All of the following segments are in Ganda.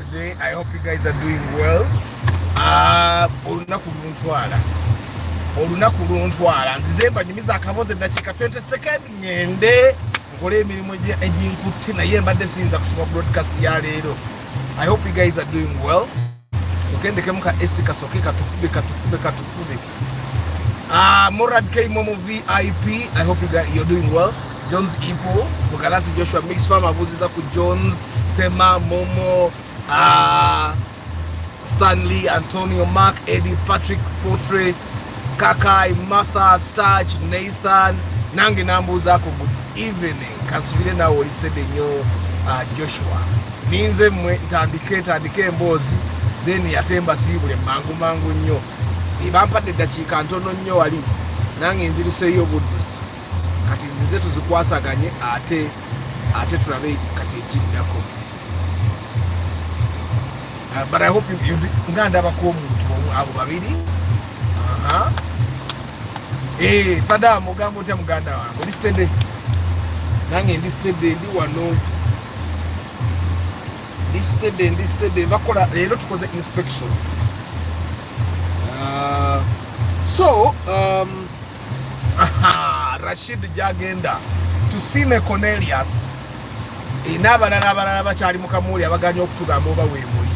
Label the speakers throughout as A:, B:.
A: today. I hope you guys are doing well. Olunaku luntwala nzize mbanyumiza akaboze dakika 20 second ngende nkole emirimu eginkutte naye mbadde siyinza kusoma broadcast ya leero. I hope you guys are doing well. So kendekemu ka esi kasoke katukube. Morad K Momo VIP. I hope you're doing well. Jones Info, Mugalasi Joshua Mix Farmer Buziza ku Jones, Sema Momo, Stanley, Antonio, Mark, Eddie, Patrick, Potre, Kakai, Martha, Starch, Nathan, Nangi Nambuzako, good evening. Kasubile na listed nyo Joshua. Ninze mwe tandike mbozi, then yatemba sibule mangu nyo. Ibampadde dakika ntono nnyo wali nange nziruseeyo buddusi kati nzize tuzikwasaganye ate tulabe kati ekiddako. But I hope you nga ndabako omuntu abo babiri. Sadam ogamba otya muganda wange olistede nange ndistede ndi wano ndistede bakola leero tukoze inspection. Rashid Jagenda to Sime Cornelius n'abalala bakyali mu kamuuli abaganya okutugamba oba weemuli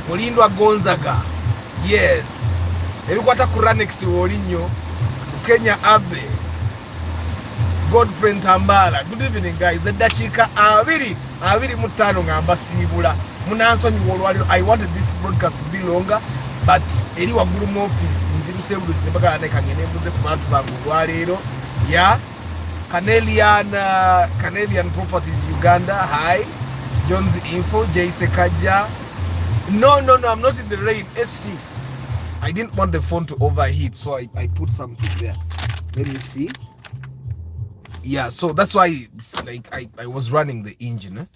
A: Mulindwa Gonzaga, yes, ebikwata ku Runx woli nnyo Kenya Abe, Godfrey Tambala. Good evening guys. Eddakiika 25 ngamba siibula munansonyiwa olwaliro. I wanted this broadcast to be longer, but eri waggulu mu office nziruse bulusi nebagala ne kangene mbuze ku bantu bangu olwaleero. Yeah, Canadian Properties Uganda. Hi. Jones Info, Jay Sekaja. No, I'm not in the rain. SC. I didn't want the phone to overheat, so I put something there. Let me see. Yeah, so that's why like I was running the engine.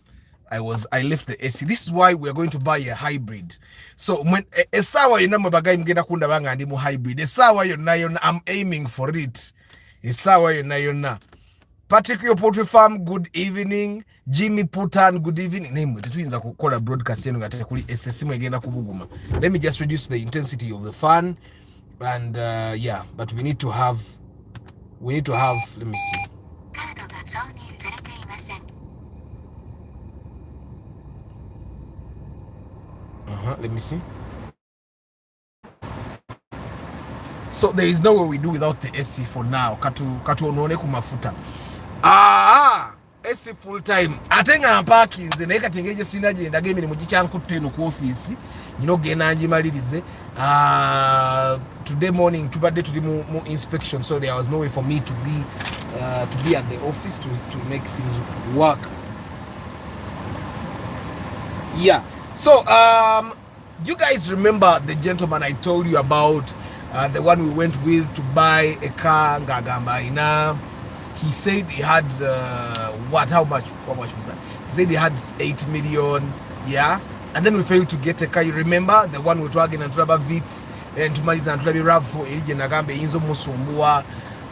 A: I left the AC. This is why we are going to buy a hybrid. So when esawa yonna mwe bagayi mugenda kundabanga ndi mu hybrid. Esawa yonna I'm aiming for it. Esawa yonna. Patrick Yo Poultry Farm, good evening. Jimmy Putan, good evening. Name tetuyinza kukola broadcast eno nga kuli SSM egenda kubuguma. Let me just reduce the intensity of the fan, and yeah, but we need to have let me see. Let me see. So there is no way we do without the AC for now. Katu onone ku mafuta. AC full time. Atenga parkings naye katengeje sinaje ndaga emirimu gikyankutte eno ku office. Gena ngimalirize. Today morning tubadde tuli mu inspection, so there was no way for me to be at the office to make things work. Yeah. So you guys remember the gentleman I told you about, the one we went with to buy a car, ngagamba ina. He said he had how much was that? He said he had 8 million, yeah. And then we failed to get a car. You remember the one we're talking and about Vitz and Tumaliza and Trabi Rav for Nagambe Inzo Musumbua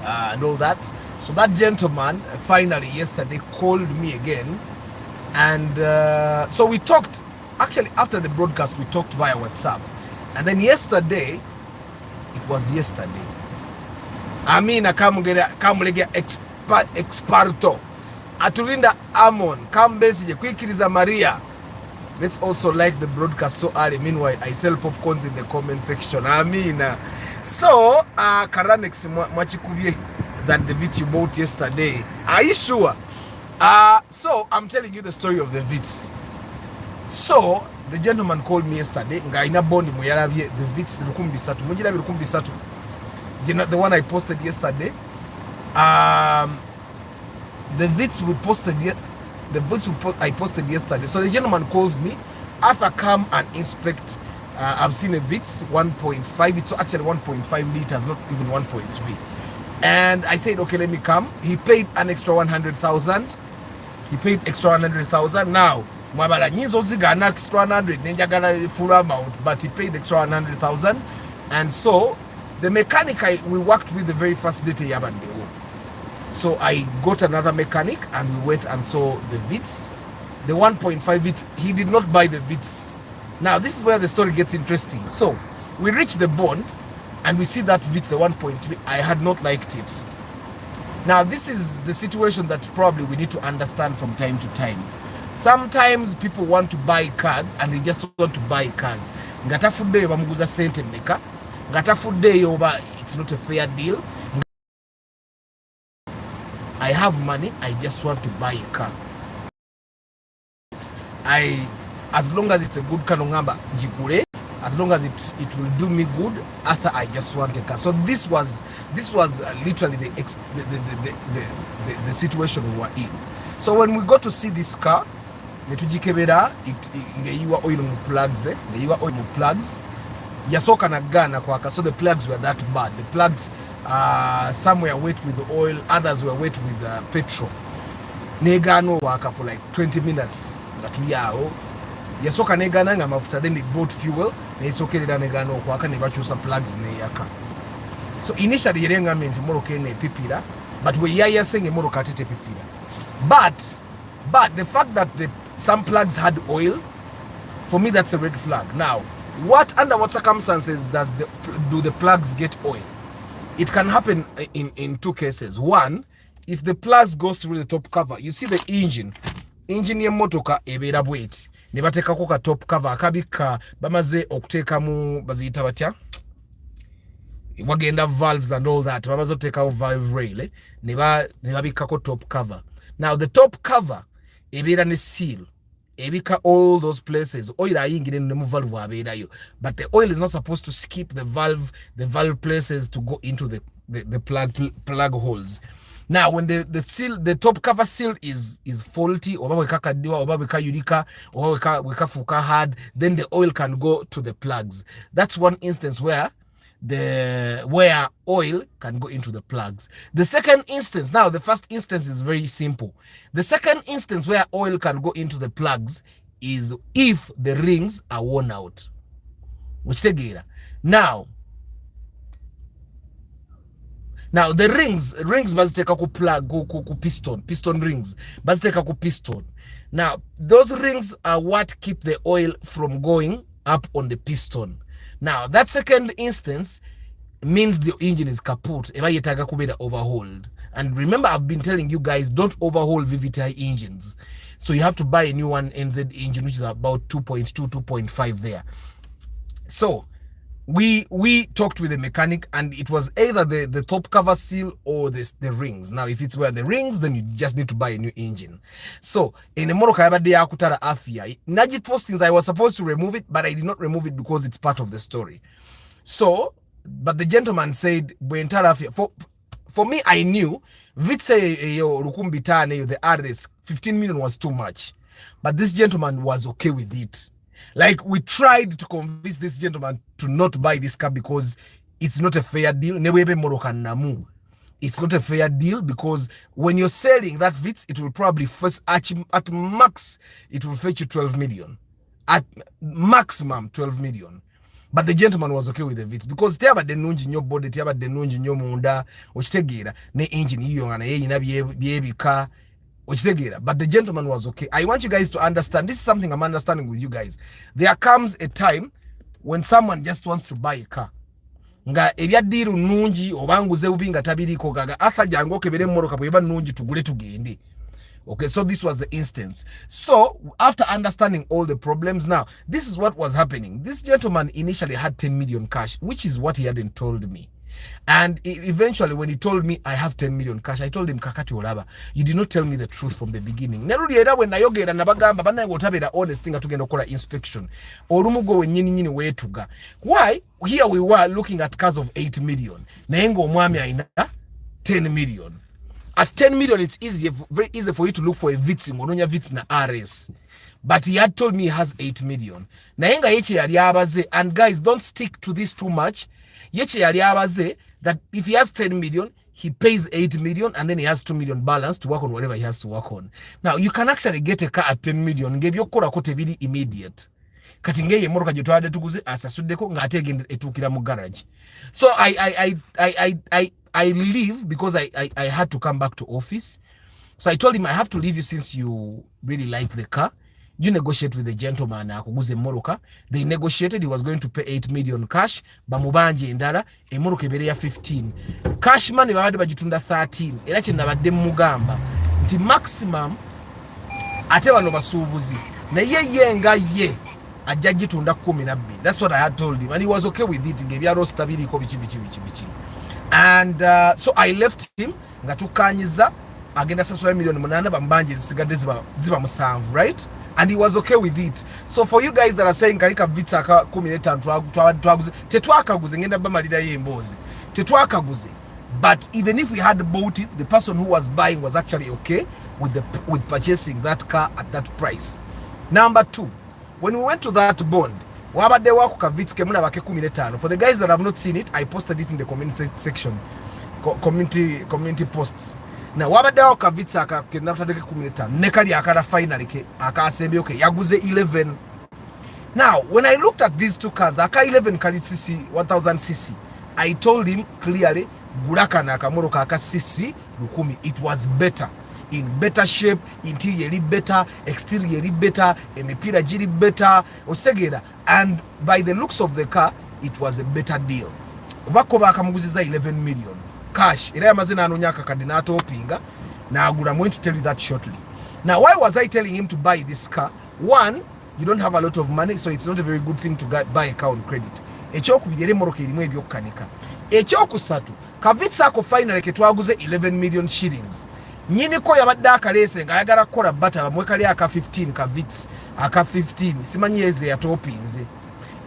A: and all that. So that gentleman finally yesterday called me again, and so we talked. Actually, after the broadcast, we talked via WhatsApp, and then yesterday, it was yesterday. Amina kamulegea experto atulinda Amon kambesije kwikiriza Maria. Let's also like the broadcast so early. Meanwhile, I sell popcorns in the comment section. Amina. So Karanex mwachikubye than the Vitz you bought yesterday. Are you sure? So I'm telling you the story of the Vitz. So the gentleman called me yesterday. Ngaina bondi muyarabye the Vitz 13 mujirabe 13. The one I posted yesterday. The Vitz I posted yesterday. So the gentleman calls me. After come and inspect, I've seen a Vitz 1.5. It's actually 1.5 liters, not even 1.3. And I said, okay, let me come. He paid an extra 100,000. Now, mwabala nyinzo zigana extra 100 nenjagala full amount, but he paid extra 100,000. And so the mechanic we worked with the very first day yabandeo. So I got another mechanic and we went and saw the Vitz. the 1.5 Vitz, he did not buy the Vitz. Now, this is where the story gets interesting. So, we reach the bond, and we see that Vitz, the 1.3, I had not liked it. Now, this is the situation that probably we need to understand from time to time. Sometimes people want to buy cars, and they just want to buy cars. Ngatafudde bamuguza sente meka. Ngatafudde yoba it's not a fair deal. I have money, I just want to buy a car. As long as it's a good kanongamba jikure, as long as it will do me good, after I just want a car. So this was literally the situation we were in. So when we got to see this car, netujikebera ngeiwa oil mu plugs, ngeiwa oil mu plugs. Yasoka na gana kwaka, so the plugs were that bad. The plugs some were wet with oil, others were wet with petrol. Negano waka for like 20 minutes. Ngatuliyao. Yasoka negana nga mafuta, then it bought fuel. Nesokelera negano kwaka ne bachusa plugs ne yaka. So initially yerenga menti moroke ne pipira, but we yaya senge moroka tete pipira. But the fact that some plugs had oil, for me that's a red flag. Now, under what circumstances do the plugs get oil? It can happen in two cases. One, if the plugs goes through the top cover, you see the engine ye motoka ebera bwet ne batekako ka top cover akabika bamaze okutekamu baziyita batya wagenda valves and all that, bamaze okutekawo valve rail ne babikako top cover. Now the top cover ebera ne seal ebika all those places oil ayingire ne mu valve aberayo, but the oil is not supposed to skip the valve places to go into the plug holes. Now when the top cover seal is faulty, or kakadiwa, or kayurika, or kafuka hard, then the oil can go to the plugs. That's one instance where oil can go into the plugs. The second instance, now the first instance is very simple. The second instance where oil can go into the plugs is if the rings are worn out. Which tegera. Now the rings baziteka ku plug ku piston rings baziteka ku piston. Now those rings are what keep the oil from going up on the piston. Now that second instance means the engine is kaput, eba yetaga kubeda overhauled. And remember, I've been telling you guys, don't overhaul VVTi engines. So you have to buy a new one NZ engine, which is about 2.2 2.5 there. So we talked with the mechanic, and it was either the top cover seal or the rings. Now if it's where the rings, then you just need to buy a new engine. So in a moroka yabade yakutara afia najit postings, I was supposed to remove it, but I did not remove it because it's part of the story. So but the gentleman said for me, I knew Vitz rukumbitane the RS 15 million was too much, but this gentleman was okay with it. Like, we tried to convince this gentleman to not buy this car because it's not a fair deal. It's not a fair deal because when you're selling that Vitz, it will probably first at max, it will fetch you 12 million. At maximum 12 million. But the gentleman was okay with the Vitz because tiaba denunji nyo body, tiaba denunji nyo munda, ochitegera ne engine iyo ngana ye ina biebika. But the gentleman was okay. I want you guys to understand. This is something I'm understanding with you guys. There comes a time when someone just wants to buy a car. Nga ebyadiru nungi obanguze ubinga tabiriko gaga atha jango kebere moroka bweba nungi tugule tugende. Okay, so this was the instance. So after understanding all the problems, now this is what was happening. This gentleman initially had 10 million cash, which is what he hadn't told me. And eventually, when he told me I have 10 million cash, I told him, Kakati Olaba, you did not tell me the truth from the beginning. When Nayoge and Nabagamba, but I would have the honest thing to get a inspection. Or Rumugo when Yini way to go. Why? Here we were looking at cars of 8 million. Nengo Mwamia in 10 million. At 10 million, it's very easy for you to look for a Vitz, Mononya Vitz na RS. But he had told me he has 8 million. Naenga yeche yaliabaze, and guys, don't stick to this too much. Yeche yaliabaze, that if he has 10 million, he pays 8 million, and then he has 2 million balance to work on whatever he has to work on. Now, you can actually get a car at 10 million. Give your kora kote bili immediate. Katingeye moroka jitwade tukuze asasudeko ngatege etukira mu garage. So I leave because I had to come back to office. So I told him, I have to leave you since you really like the car. You negotiate with the gentleman akuguze emmoroka. They negotiated. He was going to pay 8 million cash. Bamubanje endala emmoroka ebere ya 15. Cash money babadde bagitunda 13. Era kye nabadde mugamba nti maximum ate wano basuubuzi naye ye nga ye ajja gitunda 12. That's what I had told him, and he was okay with it. Ngebya roster biriko bichi. And so I left him nga tukanyiza agenda sasula million 8 bambanje zisigadde ziba musanvu, right? And he was okay with it. So for you guys that are saying kalika Vitz aka 15 twaguze tetwakaguze ngenda bamalira yembozi tetwakaguze, but even if we had bought it, the person who was buying was actually okay with purchasing that car at that price. Number 2, when we went to that bond, wabadde wako ka Vitz kemuna bake 15. For the guys that have not seen it, I posted it in the community section, community posts. Now wabadde wako ka Vitz aka kenatadeke 15 nekali akara finally ke akasembe okay yaguze 11. Now when I looked at these two cars, aka 11 kali cc 1000cc, I told him clearly gulaka na akamoroka aka cc 10. It was better, in better shape, interior better, exterior better, emipira giri better, okitegera. And by the looks of the car, it was a better deal. Kubako bakamuguziza 11 million cash. Era yamazina anonyaka kadinato opinga na agura. I'm going to tell you that shortly. Now why was I telling him to buy this car? One, you don't have a lot of money, so it's not a very good thing to buy a car on credit. Ekyokubiri eri moroka erimu ebyokukanika. Ekyokusatu, ka Vitz ako finally ke twaguze 11 million shillings. Nyini ko yabadde akalese nga ayagala kukola bata bamwekali aka 15 ka Vitz aka 15 simanyi yeze yatopinze.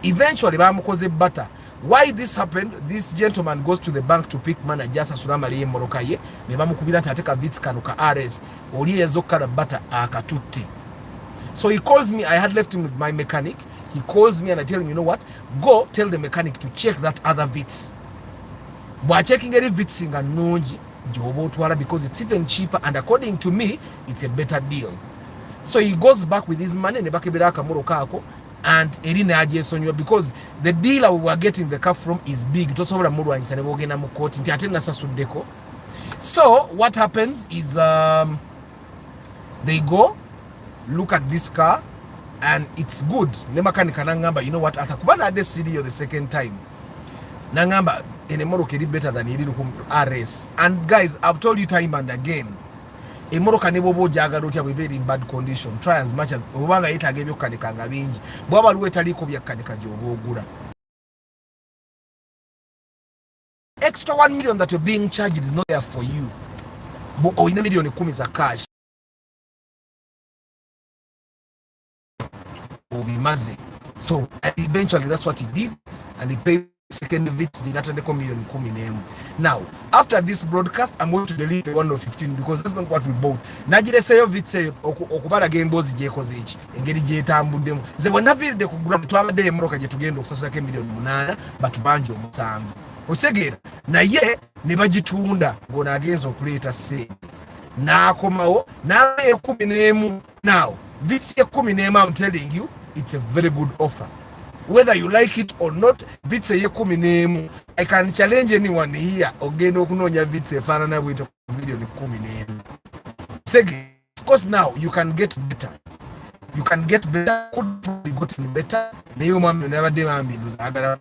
A: Eventually bamukoze bata. Why this happened? This gentleman goes to the bank to pick money just as Sulamali moroka ye ne bamukubira nti ateka Vitz kano ka RS oli yezokala bata akatutte. So he calls me. I had left him with my mechanic. He calls me and I tell him, you know what? Go tell the mechanic to check that other Vitz. By checking every Vitz nga nungi because it's even cheaper, and according to me, it's a better deal. So he goes back with his money ne bakebera akamoroka ako, and erina ajesonyo because the dealer we were getting the car from is big. Tosobola mulwanyisa ne bogenda mu court nti ate nasasuddeko. So what happens is they go look at this car and it's good. Ne makanika nangamba, you know what, atakubana ade CD the second time nangamba enemoroka eri better than eri RS. And guys, I've told you time and again, emoroka ne bobo jagala otya bwe in bad condition, try as much as obanga yetaga ebyokukanika nga bingi bwaba luwe taliko byakanika gyoba ogula. Extra 1 million that you're being charged is not there for you, but oyina million 10 za cash obimaze. So eventually that's what he did, and he paid second Vitz did not million 10. Now after this broadcast, I'm going to delete the 1 of 15 because that's not what we bought. Najire sayo Vitz okubala gembozi jekoze echi engeri jetambuddemu ze wanavide kugura twabadde emoroka je tugenda okusasula ke million 8 batubanje omusanvu okitegera naye ne bagitunda ngona agenza okuleeta sente nakomawo naye 11. Now Vitz ya 11, I'm telling you, it's a very good offer. Whether you like it or not, Vitz ye 11. I can challenge anyone here ogenda okunonya Vitz efaanana bwito million 11. Second, of course now you can get better. You can get better, could probably gotten better. Nayo mami never dey mami luzagala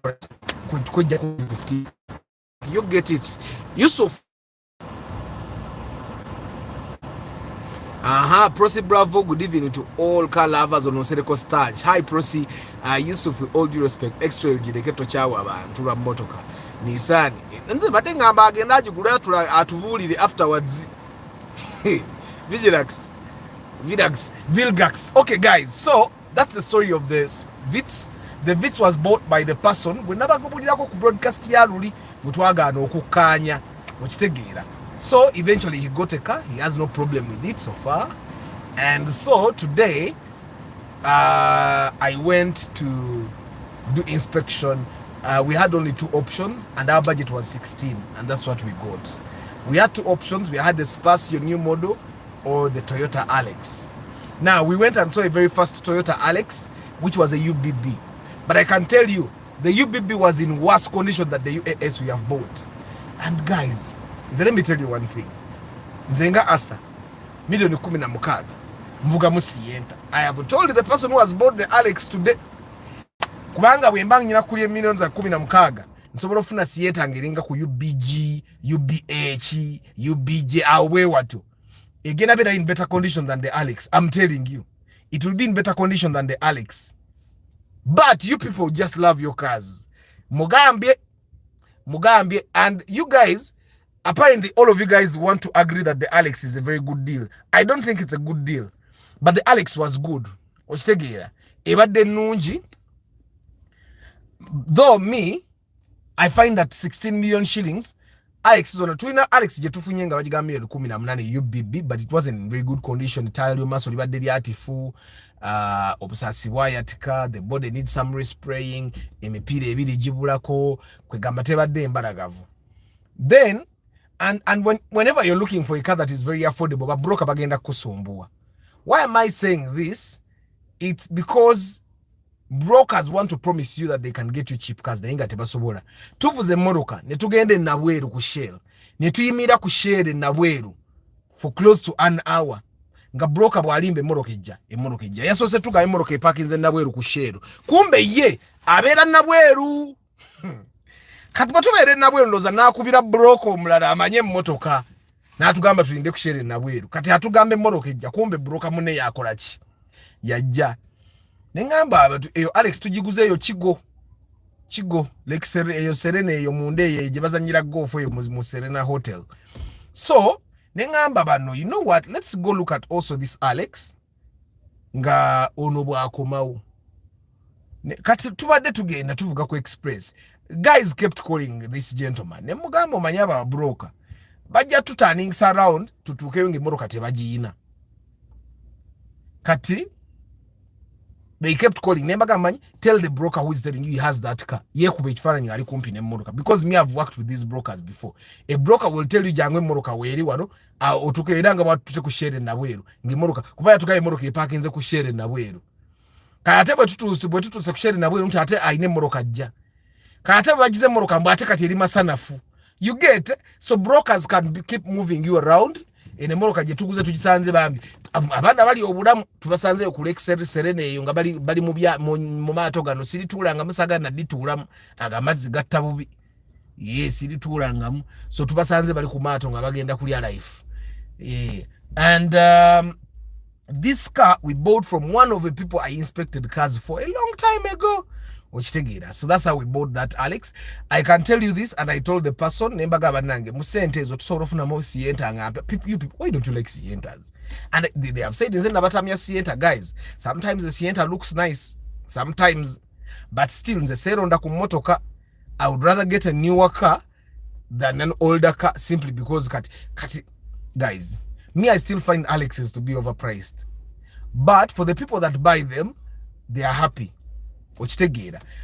A: kujja ku 50. You get it. Yusuf. Prosi Bravo, good evening to all car lovers on Osereko Stage. Hi Prosi, Yusuf, with all due respect, extra jideketo chawa abantu ba motoka Nissan. Nze bate ngamba agenda jugula atubulire afterwards. Vilgax. Okay guys, so that's the story of this Vitz. The Vitz was bought by the person gwe nabagubulirako ku broadcast ya luli mutwagaana okukanya mukitegeera. So eventually he got a car. He has no problem with it so far. And so today I went to do inspection. We had only 2 options and our budget was 16, and that's what we got. We had 2 options. We had the Spacio new model or the Toyota Alex. Now we went and saw a very fast Toyota Alex, which was a UBB. But I can tell you, the UBB was in worse condition than the UAS we have bought. And guys, let me tell you one thing. Nzenga Arthur, milioni 16 mvuga mu Sienta. I have told the person who has bought the Alex today kubanga bwemba nyina kuli milioni za 16 nsobola ofuna Sienta ngeringa ku UBG, UBH, UBJ awe watu egena better in better condition than the Alex. I'm telling you, it will be in better condition than the Alex. But you people just love your cars. Mugambye, and you guys, apparently all of you guys want to agree that the Alex is a very good deal. I don't think it's a good deal, but the Alex was good. Ochitegera. Ebadde nungi. Though me, I find that 16 million shillings, Alex is on a twina. Alex jetufunye nga bagigamye 18 UBB, but it wasn't in very good condition. Tire maso libadde lyatifu. Obusasi wayatika, the body needs some respraying, emipira ebiri jibulako, kwegamba tebadde embaragavu. Then, and whenever you're looking for a car that is very affordable, but broker bagenda kusumbua. Why am I saying this? It's because brokers want to promise you that they can get you cheap cars. They ain't got tebasobola. Tuvuze moroka, netugende nabweru ku Shell. Netuyimira ku Shell nabweru for close to an hour. Nga broker bwalimbe moroka ejja, emoroka ejja. Yasose tuga emoroka eparkinze nabweru ku Shell. Kumbe ye abera nabweru. Kati batubere nabweru ndoza nakubira broker omulala amanye mmotoka. Natugamba tulinde ku Shell nabweru. Kati atugambe moroka ejja. Kumbe broker munne yakola ki? Yajja. Nengamba abatu eyo Alex tujiguze eyo Chigo Lake eyo Serena eyo munde ye jebazanyira golf eyo mu Serena Hotel. So nengamba bano, you know what, let's go look at also this Alex nga ono bwakomawo. Kati tubadde tugenda tuvuga ku express. Guys kept calling this gentleman. Ne mugamba omanyaba broker. Bajja turning around tutuke nge moroka tebagiyina. Kati they kept calling. Tell the broker who is telling you he has that car. Because me, I've worked with these brokers before. A broker will tell you jangwe moroka weri wano otuke edanga batute ku Shell nabweru. Ngi moroka kubaya tukaye moroka eparkinze ku Shell nabweru. Kayate bwe tutuse ku Shell nabweru mtate aine moroka jja. Kayate bagize moroka mbate kati eri masanafu. You get, so brokers can keep moving you around. Ene moroka je tuguze tugisanze bambi abana bali obulamu tubasanze ku Lake Serena eyo nga bali mu maato gano siri tulanga musaga na ditulamu agamazi gatta bubi siri tulangamu, so tubasanze bali ku maato nga bagenda kulya life. And this car we bought from one of the people I inspected cars for a long time ago. So that's how we bought that Alex. I can tell you this, and I told the person, nembaga banange musente zo tusoro funa mo Sienta ngapa. You people, why don't you like Sientas? And they have said nze nabatamya Sienta, guys. Sometimes the Sienta looks nice, sometimes, but still nze seronda ku motoka. I would rather get a newer car than an older car, simply because guys, me, I still find Alexes to be overpriced. But for the people that buy them, they are happy.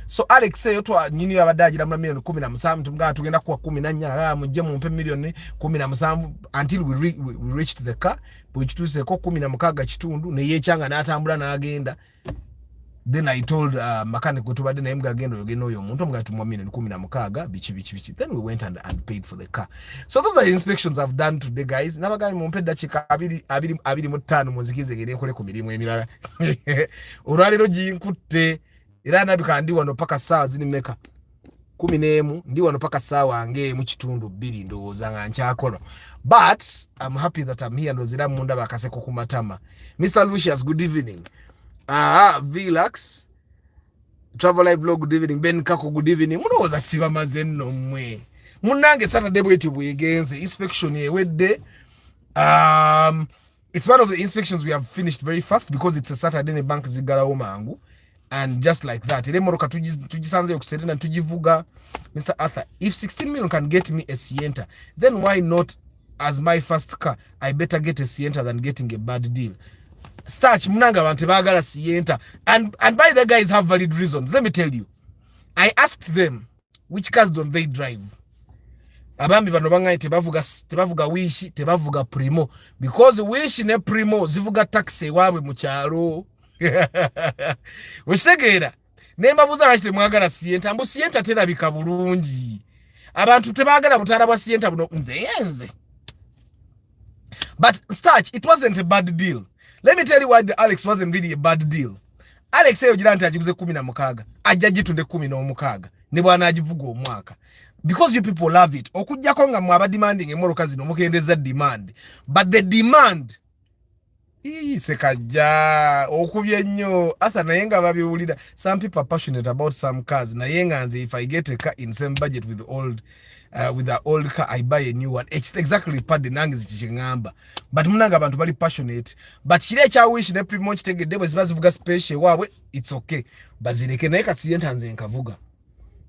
A: So Alex say to nyini abadagira mu milioni 17 tumga tugenda kuwa 14 mujje mu mpe milioni 17 until we reached the car bwechituse ko 16 kitundu ne yechanga natambula nagenda. Then I told mechanic tubadde naye mga agenda yogeno oyo omuntu mga tumwa milioni 16 bichi. Then we went and paid for the car. So those are the inspections I've done today, guys. Nabaga mu mpe dakika 25 muzikize gere nkole ku mirimu emirala. Olwaliro jinkutte era nabika ndi wano paka sawa zini meka 11 ndi wano paka sawa nge mu kitundu 2 ndowooza nga nkyakola. But I'm happy that I'm here ndozira munda bakaseko ku matama. Mr. Lucius, good evening. Vilax Travel Live Vlog, good evening. Ben Kako, good evening. Munooza siba mazenno mwe munange Saturday bweti bwegenze inspection yewedde. It's one of the inspections we have finished very fast because it's a Saturday ne bank zigalawo mangu. And just like that, ile moroka tujisanze okuserena tujivuga. Mr. Arthur, if 16 million can get me a Sienta, then why not, as my first car, I better get a Sienta than getting a bad deal. Starch munanga abantu bagala Sienta, and by the guys have valid reasons. Let me tell you, I asked them which cars don't they drive. Abambi bano bangaye tebavuga Wish, tebavuga Primo, because Wish ne Primo zivuga taxi wawe mu kyalo. Westegera nemba buza rashite mwagala Sienta, mbu Sienta terabika bulungi, abantu tebagala butala bwa Sienta buno nze yenze. But Starch, it wasn't a bad deal. Let me tell you why the Alex wasn't really a bad deal. Alex sayo jirante ajiguze 16 ajajitunde 16 ne bwana ajivuga omwaka because you people love it okujja ko nga mwaba demanding emoroka zino mukendeza demand but the demand sekaja okubye nnyo atha nayenga babiwulira some people are passionate about some cars nayenga nze if I get a car in same budget with the old car I buy a new one. It's exactly part the nangi zichingamba but munanga abantu bali passionate but kile cha wish ne primo kitegedde bwe zibazivuga special wawe it's okay bazireke naye kasiyenta nze nkavuga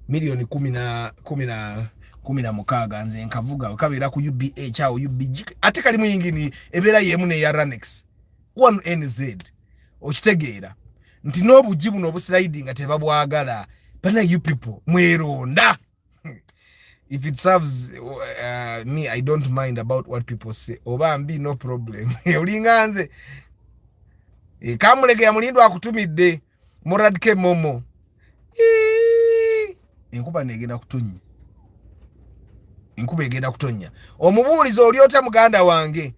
A: milioni 16 nze nkavuga okabera ku UBA chao UBG ate kali muyingini ebera yemu ne ya Runx 1NZ okitegeera nti n'obujibu n'obusliding ate babwagala bana you people mweronda. If it serves me, I don't mind about what people say. Obambi no problem. Ulinganze. Kamulege ya mulindo akutumidde. Moradke momo. Inkuba negenda kutonya. Inkuba egenda kutonya. Omubuulizo oliota muganda wange.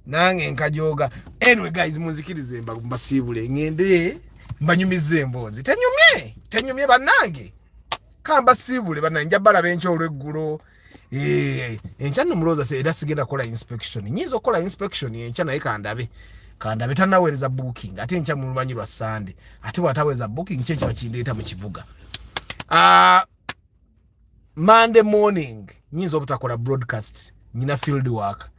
A: Nange nkajoga. Anyway guys, munzikirize mbasibule. Ngende mbanyumize mbozi. Tenyumye banange. Kamba sibule bana njabala bencho olweggulo enchano muloza se era sigenda kola inspection nyizo kola inspection enchana ikandabe tanawereza booking ate encha mu lubanyirwa Sunday ate wataweza booking cheche bakindeta mu kibuga Monday morning nyizo obutakola broadcast nyina field work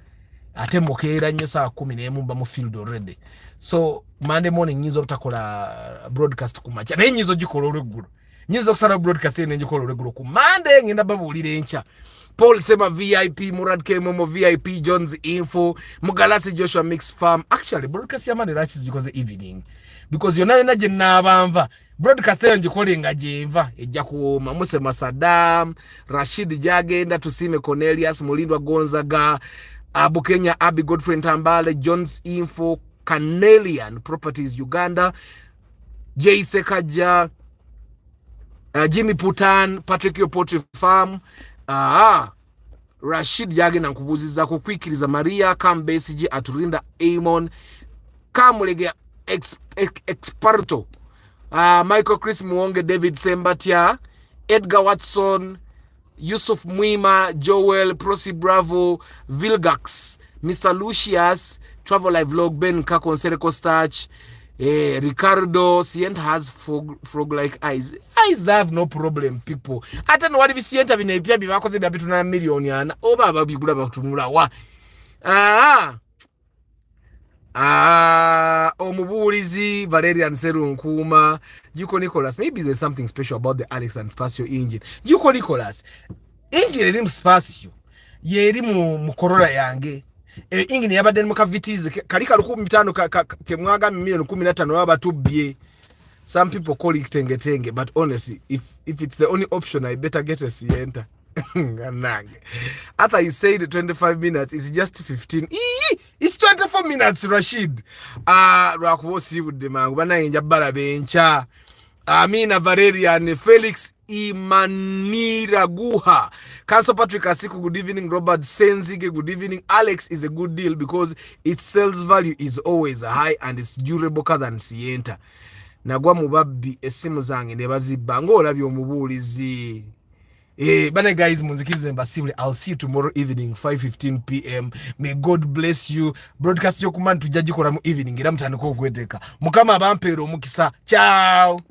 A: ate mokera nnyo saa 10 mba mu field already so Monday morning nyizo obutakola broadcast kumacha naye nyizo gikola olweggulo nyizo kusala broadcast ene njikola olweggulo ku Monday ngenda babulira encha Paul Sema VIP Murad Kemomo VIP Jones Info Mugalasi Joshua Mix Farm actually broadcast ya mane rachi zikoze evening because yona naje nabanva broadcast ene njikola nga jeva ejja kuoma Musema Saddam Rashid Jagenda Tusime Cornelius Mulindwa Gonzaga Abu Kenya Abi Godfrey Tambale Jones Info Canelian Properties Uganda J Sekaja Jimmy Putan Patrick Yopotri Farm Rashid Yage na nkubuziza kukwikiriza Maria Kambesiji Aturinda Amon Kamulege Experto Michael Chris Muonge David Sembatia Edgar Watson Yusuf Mwima Joel Prosi Bravo Vilgax Mr. Lucius Travel Live Vlog Ben Kakonsereko Starch Ricardo Sienta has frog like eyes have no problem people ata no wali bisienta binepya bibakoze bya bituna milioni ana oba babigula batunula wa omubulizi Valerian Serunkuma Juko Nicholas maybe there's something special about the Alex and Spacio engine Juko Nicholas engine eri mu Spacio yeri mu Corolla yange ingini yabadde mu ka Vitz kalika 15 kemwaga milioni 15 wabatubye. Some people call it tenge but honestly if it's the only option I better get a Sienta. After you say the 25 minutes it's just 15 it's 24 minutes Rashid Rakwosi with the man bana njabala bencha Amina Valerian Felix Imaniraguha Council Patrick Asiku good evening Robert Senzige good evening Alex is a good deal because its sales value is always high and it's durable than Sienta nagwa mubabbi esimu zange ne bazibba ngolabye omubuulizi bana guys munzikirize mbasibule I'll see you tomorrow evening 5:15 p.m. May God bless you broadcast yo kumana tujja gikola mu evening era mutandika okweteka mukama abampeero omukisa ciao.